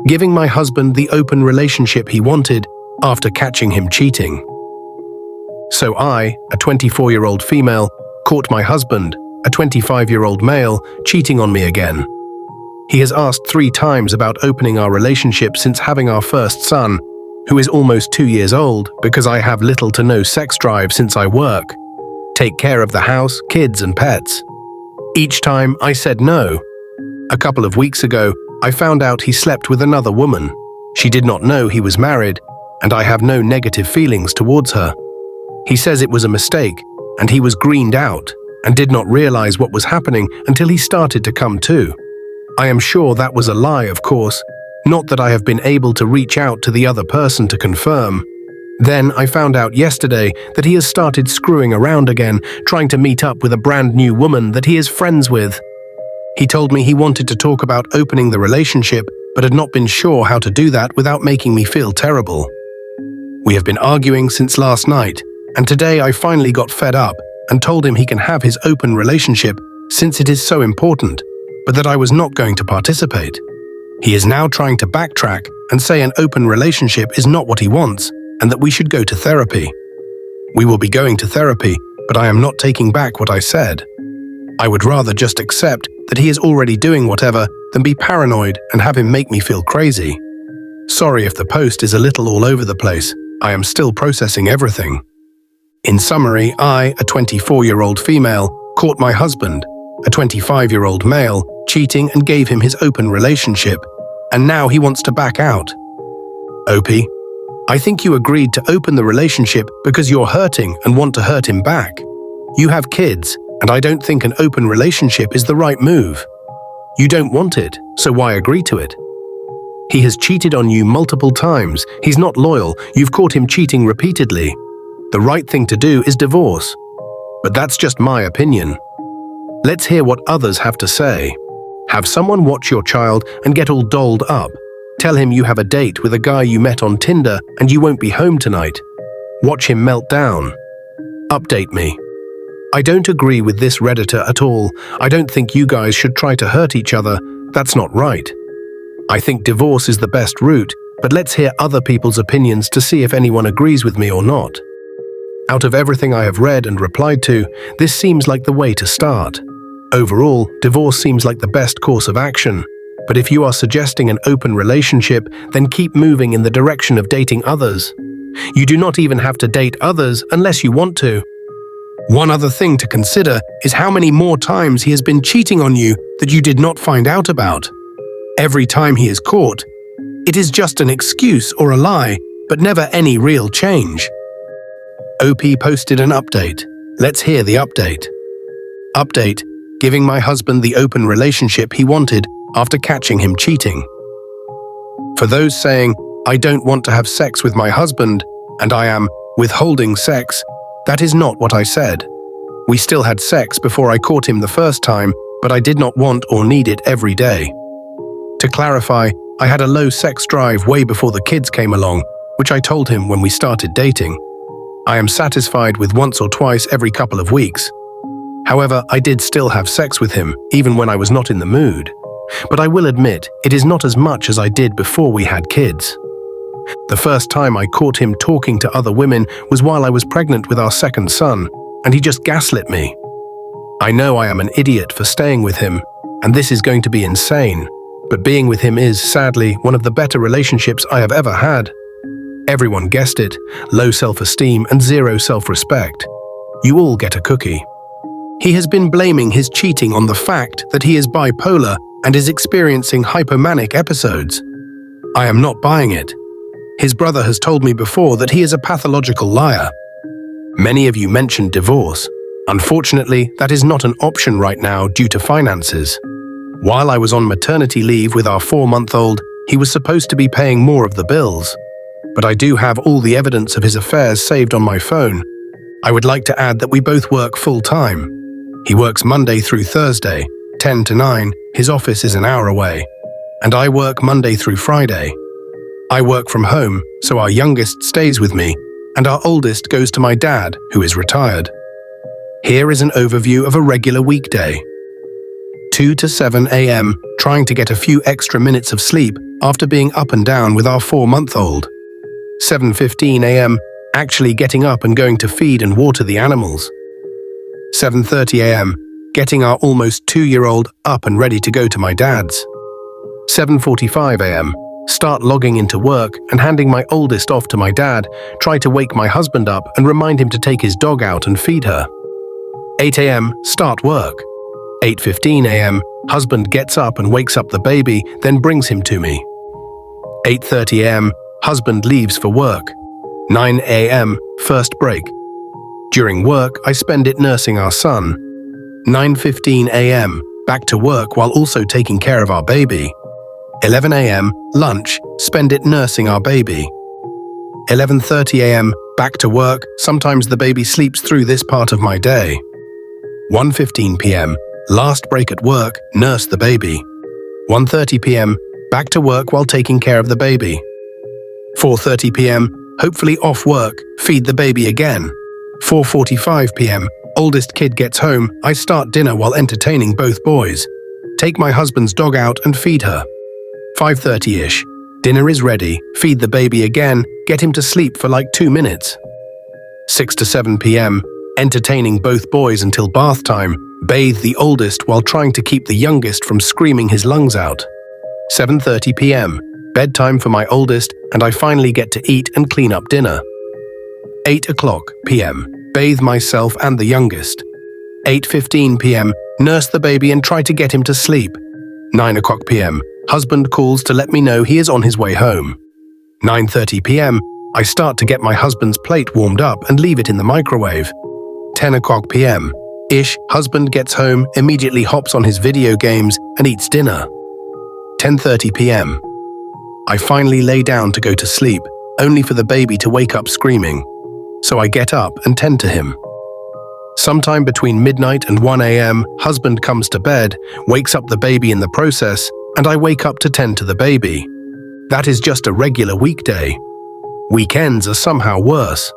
giving my husband the open relationship he wanted after catching him cheating. So I, a 24-year-old female, caught my husband, a 25-year-old male, cheating on me again. He has asked 3 times about opening our relationship since having our first son, who is almost 2 years old, because I have little to no sex drive since I work, take care of the house, kids and pets. Each time I said no. A couple of weeks ago, I found out he slept with another woman. She did not know he was married, and I have no negative feelings towards her. He says it was a mistake, and he was greened out, and did not realize what was happening until he started to come to. I am sure that was a lie, of course, not that I have been able to reach out to the other person to confirm. Then I found out yesterday that he has started screwing around again, trying to meet up with a brand new woman that he is friends with. He told me he wanted to talk about opening the relationship, but had not been sure how to do that without making me feel terrible. We have been arguing since last night, and today I finally got fed up and told him he can have his open relationship since it is so important, but that I was not going to participate. He is now trying to backtrack and say an open relationship is not what he wants and that we should go to therapy. We will be going to therapy, but I am not taking back what I said. I would rather just accept that he is already doing whatever than be paranoid and have him make me feel crazy. Sorry if the post is a little all over the place. I am still processing everything. In summary, I, a 24-year-old female, caught my husband, a 25-year-old male, cheating and gave him his open relationship, and now he wants to back out. Opie, I think you agreed to open the relationship because you're hurting and want to hurt him back. You have kids, and I don't think an open relationship is the right move. You don't want it, so why agree to it? He has cheated on you multiple times. He's not loyal. You've caught him cheating repeatedly. The right thing to do is divorce. But that's just my opinion. Let's hear what others have to say. Have someone watch your child and get all dolled up. Tell him you have a date with a guy you met on Tinder and you won't be home tonight. Watch him melt down. Update me. I don't agree with this Redditor at all. I don't think you guys should try to hurt each other. That's not right. I think divorce is the best route, but let's hear other people's opinions to see if anyone agrees with me or not. Out of everything I have read and replied to, this seems like the way to start. Overall, divorce seems like the best course of action. But if you are suggesting an open relationship, then keep moving in the direction of dating others. You do not even have to date others unless you want to. One other thing to consider is how many more times he has been cheating on you that you did not find out about. Every time he is caught, it is just an excuse or a lie, but never any real change. OP posted an update. Let's hear the update. Update, giving my husband the open relationship he wanted after catching him cheating. For those saying, I don't want to have sex with my husband, and I am withholding sex, that is not what I said. We still had sex before I caught him the first time, but I did not want or need it every day. To clarify, I had a low sex drive way before the kids came along, which I told him when we started dating. I am satisfied with once or twice every couple of weeks. However, I did still have sex with him, even when I was not in the mood. But I will admit, it is not as much as I did before we had kids. The first time I caught him talking to other women was while I was pregnant with our second son, and he just gaslit me. I know I am an idiot for staying with him, and this is going to be insane, but being with him is, sadly, one of the better relationships I have ever had. Everyone guessed it, low self-esteem and zero self-respect. You all get a cookie. He has been blaming his cheating on the fact that he is bipolar and is experiencing hypomanic episodes. I am not buying it. His brother has told me before that he is a pathological liar. Many of you mentioned divorce. Unfortunately, that is not an option right now due to finances. While I was on maternity leave with our 4-month-old, he was supposed to be paying more of the bills. But I do have all the evidence of his affairs saved on my phone. I would like to add that we both work full-time. He works Monday through Thursday, 10 to 9, his office is an hour away. And I work Monday through Friday. I work from home, so our youngest stays with me, and our oldest goes to my dad, who is retired. Here is an overview of a regular weekday. 2 to 7 a.m., trying to get a few extra minutes of sleep after being up and down with our 4-month-old. 7:15 a.m., actually getting up and going to feed and water the animals. 7:30 a.m., getting our almost 2-year-old up and ready to go to my dad's. 7:45 a.m., start logging into work and handing my oldest off to my dad, try to wake my husband up and remind him to take his dog out and feed her. 8 a.m., start work. 8:15 a.m., husband gets up and wakes up the baby, then brings him to me. 8:30 a.m., husband leaves for work. 9 a.m., first break. During work, I spend it nursing our son. 9:15 a.m., back to work while also taking care of our baby. 11 a.m., lunch, spend it nursing our baby. 11:30 a.m., back to work, sometimes the baby sleeps through this part of my day. 1:15 p.m., last break at work, nurse the baby. 1:30 p.m., back to work while taking care of the baby. 4:30 p.m., hopefully off work, feed the baby again. 4:45 p.m., oldest kid gets home, I start dinner while entertaining both boys. Take my husband's dog out and feed her. 5:30-ish, dinner is ready, feed the baby again, get him to sleep for like 2 minutes. 6 to 7 p.m., entertaining both boys until bath time, bathe the oldest while trying to keep the youngest from screaming his lungs out. 7:30 p.m., bedtime for my oldest, and I finally get to eat and clean up dinner. 8 o'clock p.m., bathe myself and the youngest. 8:15 p.m., nurse the baby and try to get him to sleep. 9 o'clock p.m., husband calls to let me know he is on his way home. 9:30 p.m., I start to get my husband's plate warmed up and leave it in the microwave. 10 o'clock p.m.-ish, husband gets home, immediately hops on his video games and eats dinner. 10:30 p.m. I finally lay down to go to sleep, only for the baby to wake up screaming. So I get up and tend to him. Sometime between midnight and 1 a.m., husband comes to bed, wakes up the baby in the process, and I wake up to tend to the baby. That is just a regular weekday. Weekends are somehow worse.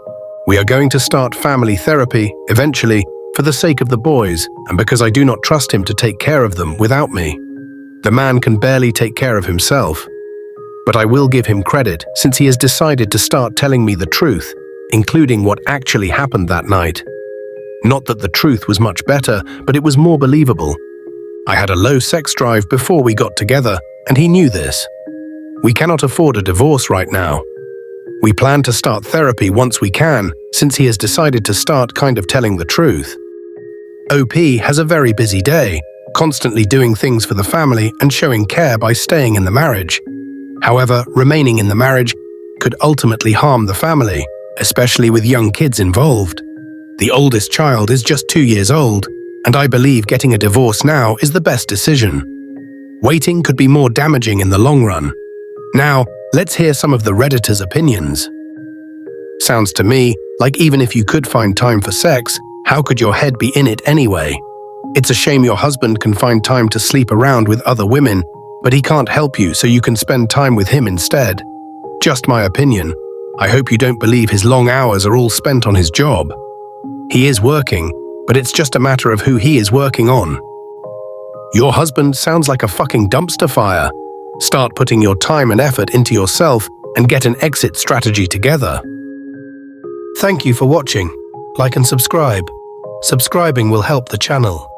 We are going to start family therapy, eventually, for the sake of the boys, and because I do not trust him to take care of them without me. The man can barely take care of himself. But I will give him credit since he has decided to start telling me the truth, including what actually happened that night. Not that the truth was much better, but it was more believable. I had a low sex drive before we got together, and he knew this. We cannot afford a divorce right now. We plan to start therapy once we can, since he has decided to start kind of telling the truth. OP has a very busy day, constantly doing things for the family and showing care by staying in the marriage. However, remaining in the marriage could ultimately harm the family, especially with young kids involved. The oldest child is just 2 years old, and I believe getting a divorce now is the best decision. Waiting could be more damaging in the long run. Now, let's hear some of the Redditors' opinions. Sounds to me like even if you could find time for sex, how could your head be in it anyway? It's a shame your husband can find time to sleep around with other women, but he can't help you so you can spend time with him instead. Just my opinion. I hope you don't believe his long hours are all spent on his job. He is working, but it's just a matter of who he is working on. Your husband sounds like a fucking dumpster fire. Start putting your time and effort into yourself and get an exit strategy together. Thank you for watching. Like and subscribe. Subscribing will help the channel.